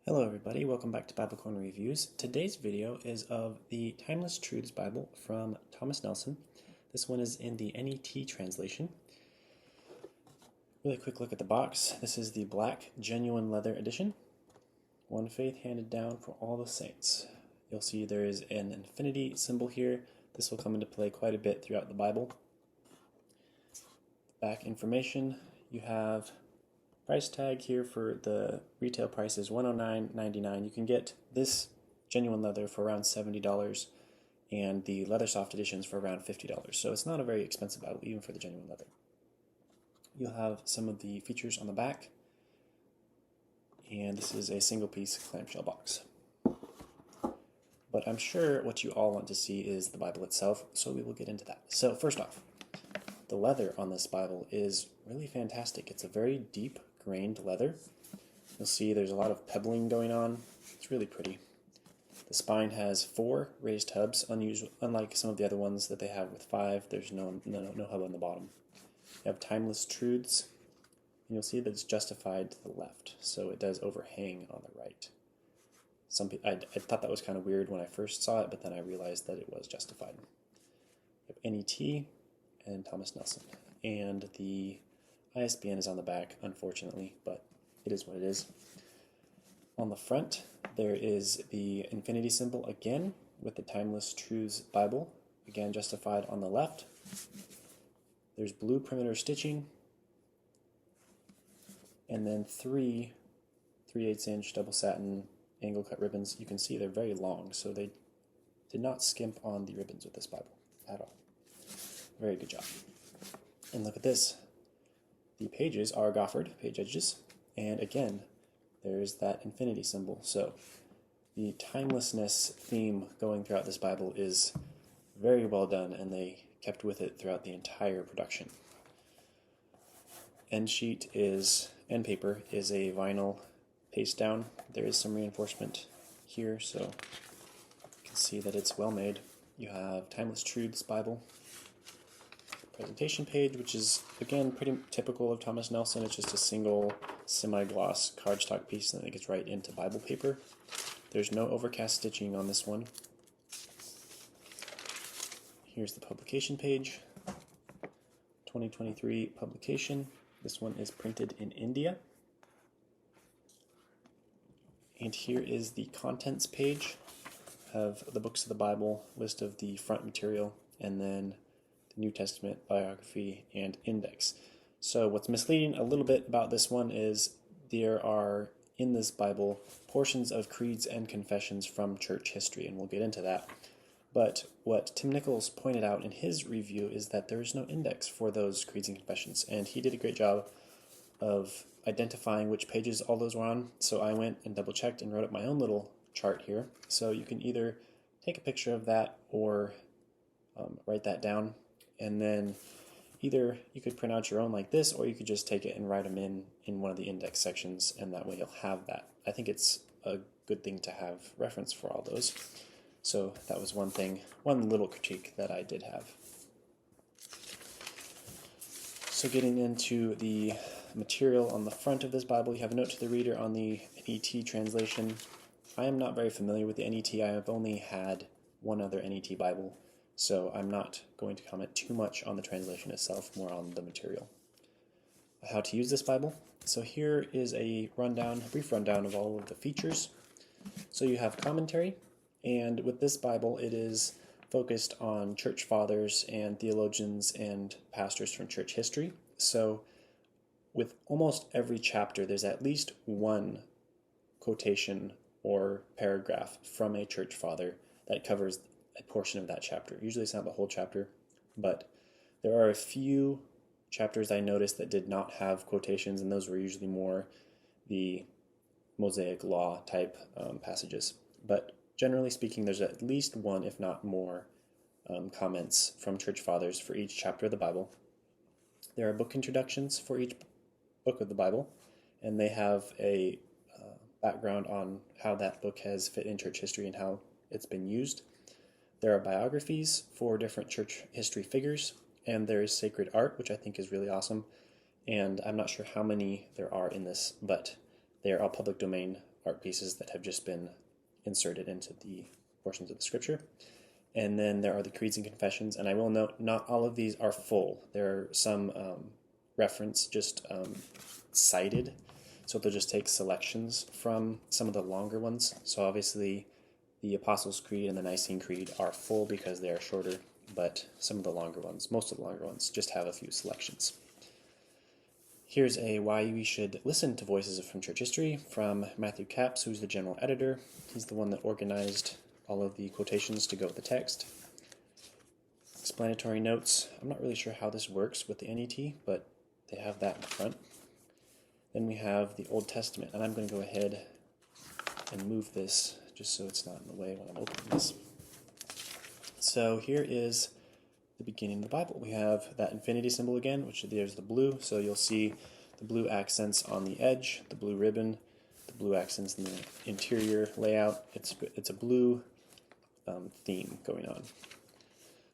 Hello everybody, welcome back to Bible Corner Reviews. Today's video is of the Timeless Truths Bible from Thomas Nelson. This one is in the NET translation. Really quick look at the box. This is the black genuine leather edition. One faith handed down for all the saints. You'll see there is an infinity symbol here. This will come into play quite a bit throughout the Bible. Back information, you have price tag here for the retail price is $109.99. You can get this genuine leather for around $70 and the leather soft editions for around $50. So it's not a very expensive Bible even for the genuine leather. You'll have some of the features on the back, and this is a single piece clamshell box. But I'm sure what you all want to see is the Bible itself, so we will get into that. So first off, the leather on this Bible is really fantastic. It's a very deep grained leather. You'll see there's a lot of pebbling going on. It's really pretty. The spine has 4 raised hubs, unlike some of the other ones that they have with 5. There's no hub on the bottom. You have timeless truths, and you'll see that it's justified to the left, so it does overhang on the right. I thought that was kind of weird when I first saw it, but then I realized that it was justified. You have NET and Thomas Nelson, and the ISBN is on the back, unfortunately, but it is what it is. On the front, there is the infinity symbol again with the Timeless Truths Bible, again justified on the left. There's blue perimeter stitching, and then 3 3/8" double satin angle cut ribbons. You can see they're very long, so they did not skimp on the ribbons with this Bible at all. Very good job. And look at this. The pages are goffered, page edges, and again, there's that infinity symbol. So the timelessness theme going throughout this Bible is very well done, and they kept with it throughout the entire production. End paper is a vinyl paste down. There is some reinforcement here, so you can see that it's well made. You have Timeless Truths Bible presentation page, which is again pretty typical of Thomas Nelson. It's just a single semi-gloss cardstock piece that gets right into Bible paper. There's no overcast stitching on this one. Here's the publication page. 2023 publication. This one is printed in India. And here is the contents page of the books of the Bible, list of the front material, and then New Testament, biography, and index. So what's misleading a little bit about this one is there are, in this Bible, portions of creeds and confessions from church history, and we'll get into that. But what Tim Nichols pointed out in his review is that there is no index for those creeds and confessions, and he did a great job of identifying which pages all those were on. So I went and double-checked and wrote up my own little chart here. So you can either take a picture of that or write that down. And then either you could print out your own like this, or you could just take it and write them in one of the index sections, and that way you'll have that. I think it's a good thing to have reference for all those. So that was one little critique that I did have. So getting into the material on the front of this Bible, you have a note to the reader on the NET translation. I am not very familiar with the NET. I have only had one other NET Bible, so I'm not going to comment too much on the translation itself, more on the material. How to use this Bible. So here is a brief rundown of all of the features. So you have commentary, and with this Bible it is focused on church fathers and theologians and pastors from church history. So with almost every chapter there's at least one quotation or paragraph from a church father that covers a portion of that chapter. Usually it's not the whole chapter, but there are a few chapters I noticed that did not have quotations, and those were usually more the Mosaic Law type passages. But generally speaking, there's at least one, if not more, comments from church fathers for each chapter of the Bible. There are book introductions for each book of the Bible, and they have a background on how that book has fit in church history and how it's been used. There are biographies for different church history figures, and there is sacred art, which I think is really awesome. And I'm not sure how many there are in this, but they are all public domain art pieces that have just been inserted into the portions of the scripture. And then there are the creeds and confessions, and I will note not all of these are full. There are some reference just cited, so they'll just take selections from some of the longer ones. So obviously the Apostles' Creed and the Nicene Creed are full because they are shorter, but some of the longer ones, most of the longer ones, just have a few selections. Here's a why we should listen to Voices from Church History from Matthew Capps, who's the general editor. He's the one that organized all of the quotations to go with the text. Explanatory notes. I'm not really sure how this works with the NET, but they have that in the front. Then we have the Old Testament, and I'm going to go ahead and move this just so it's not in the way when I'm opening this. So here is the beginning of the Bible. We have that infinity symbol again, which there's the blue, so you'll see the blue accents on the edge, the blue ribbon, the blue accents in the interior layout. It's a blue theme going on.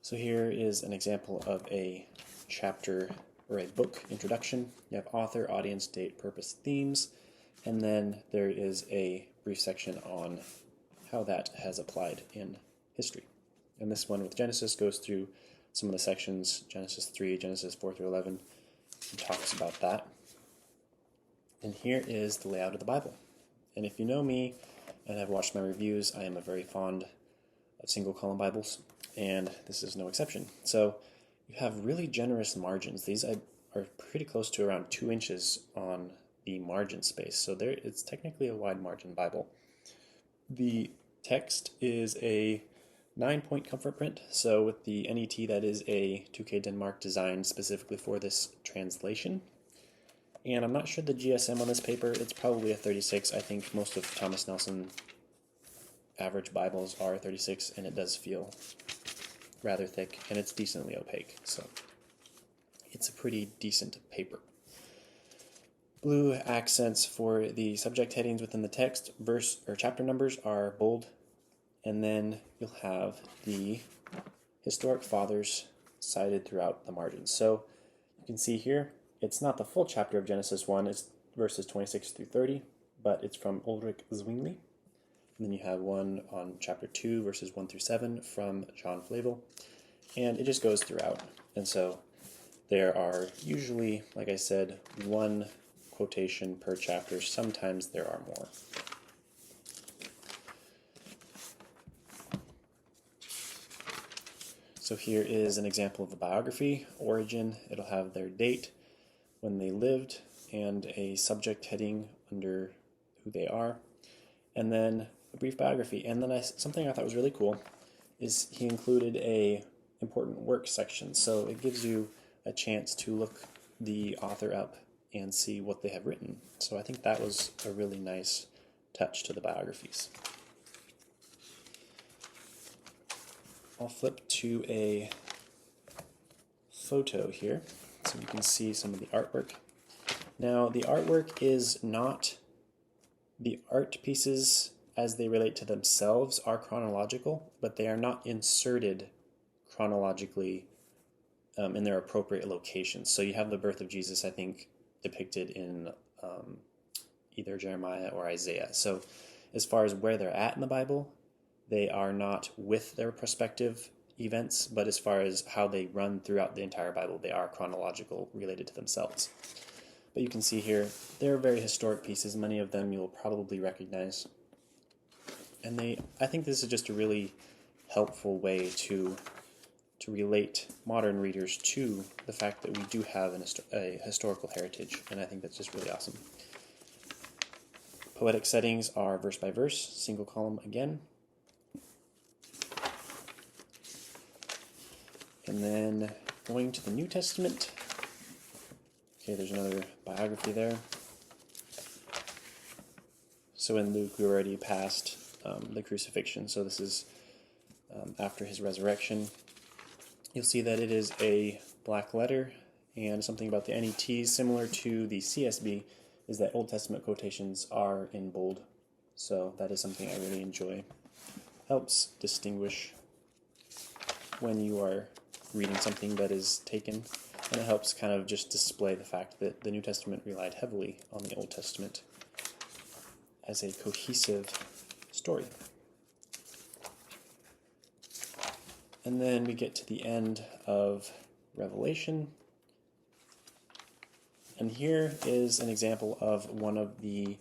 So here is an example of a chapter or a book introduction. You have author, audience, date, purpose, themes, and then there is a brief section on how that has applied in history. And this one with Genesis goes through some of the sections, Genesis 3, Genesis 4 through 11, and talks about that. And here is the layout of the Bible. And if you know me and have watched my reviews, I am a very fond of single column Bibles, and this is no exception. So you have really generous margins. These are pretty close to around 2 inches on the margin space, so it's technically a wide margin Bible. The text is a 9-point comfort print, so with the NET, that is a 2K Denmark designed specifically for this translation. And I'm not sure the GSM on this paper, it's probably a 36. I think most of Thomas Nelson average Bibles are 36, and it does feel rather thick, and it's decently opaque, so it's a pretty decent paper. Blue accents for the subject headings within the text. Verse or chapter numbers are bold, and then you'll have the historic fathers cited throughout the margins. So you can see here, it's not the full chapter of Genesis 1, it's verses 26 through 30, but it's from Ulrich Zwingli. And then you have one on chapter 2, verses 1 through 7 from John Flavel. And it just goes throughout. And so there are usually, like I said, one quotation per chapter. Sometimes there are more. So here is an example of a biography, origin. It'll have their date, when they lived, and a subject heading under who they are. And then a brief biography. And then something I thought was really cool is he included a important work section. So it gives you a chance to look the author up and see what they have written. So I think that was a really nice touch to the biographies. I'll flip to a photo here so you can see some of the artwork. Now the artwork is not, the art pieces as they relate to themselves are chronological, but they are not inserted chronologically in their appropriate locations. So you have the birth of Jesus, I think, depicted in either Jeremiah or Isaiah. So as far as where they're at in the Bible, they are not with their prospective events, but as far as how they run throughout the entire Bible, they are chronological, related to themselves. But you can see here, they're very historic pieces. Many of them you'll probably recognize. And I think this is just a really helpful way to relate modern readers to the fact that we do have a historical heritage, and I think that's just really awesome. Poetic settings are verse by verse, single column again. And then going to the New Testament. Okay, there's another biography there. So in Luke, we already passed the crucifixion, so this is after his resurrection. You'll see that it is a black letter, and something about the NET similar to the CSB is that Old Testament quotations are in bold. So that is something I really enjoy. Helps distinguish when you are reading something that is taken, and it helps kind of just display the fact that the New Testament relied heavily on the Old Testament as a cohesive story. And then we get to the end of Revelation. And here is an example of one of the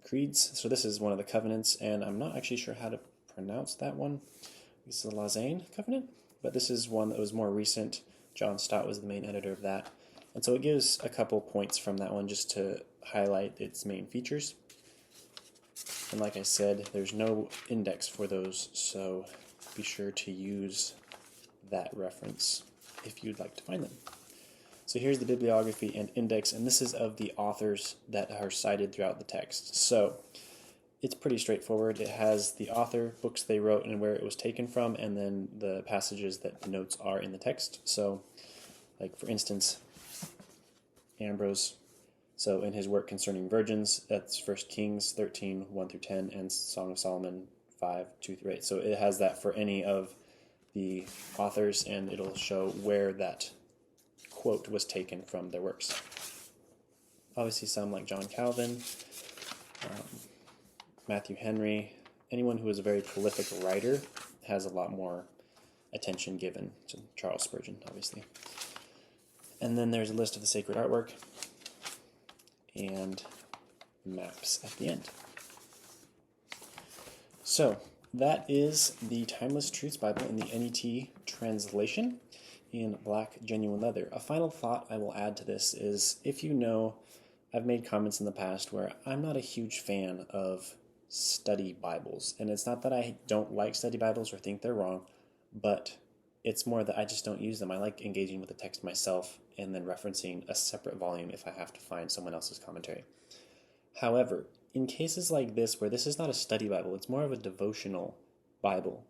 creeds. So this is one of the covenants, and I'm not actually sure how to pronounce that one. This is the Lausanne Covenant, but this is one that was more recent. John Stott was the main editor of that. And so it gives a couple points from that one just to highlight its main features. And like I said, there's no index for those, so be sure to use that reference if you'd like to find them. So here's the bibliography and index, and this is of the authors that are cited throughout the text. So it's pretty straightforward. It has the author, books they wrote, and where it was taken from, and then the passages that the notes are in the text. So, like for instance, Ambrose, so in his work concerning virgins, that's 1 Kings 13, 1 through 10, and Song of Solomon 5, 2 through 8. So it has that for any of the authors, and it'll show where that quote was taken from their works. Obviously some like John Calvin, Matthew Henry, anyone who is a very prolific writer has a lot more attention given to Charles Spurgeon, obviously. And then there's a list of the sacred artwork and maps at the end. So that is the Timeless Truths Bible in the NET translation in black genuine leather. A final thought I will add to this is, if you know, I've made comments in the past where I'm not a huge fan of study Bibles. And it's not that I don't like study Bibles or think they're wrong, but it's more that I just don't use them. I like engaging with the text myself and then referencing a separate volume if I have to find someone else's commentary. However, in cases like this, where this is not a study Bible, it's more of a devotional Bible,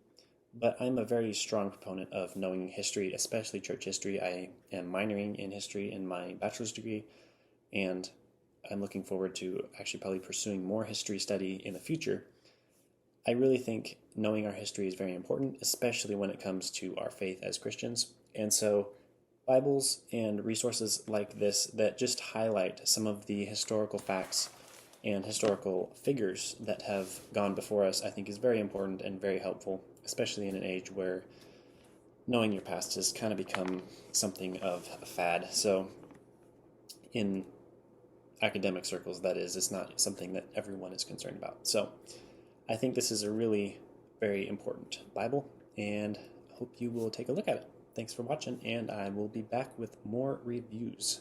but I'm a very strong proponent of knowing history, especially church history. I am minoring in history in my bachelor's degree, and I'm looking forward to actually probably pursuing more history study in the future. I really think knowing our history is very important, especially when it comes to our faith as Christians. And so Bibles and resources like this that just highlight some of the historical facts and historical figures that have gone before us, I think is very important and very helpful, especially in an age where knowing your past has kind of become something of a fad. So in academic circles, that is, it's not something that everyone is concerned about. So I think this is a really very important Bible, and I hope you will take a look at it. Thanks for watching, and I will be back with more reviews.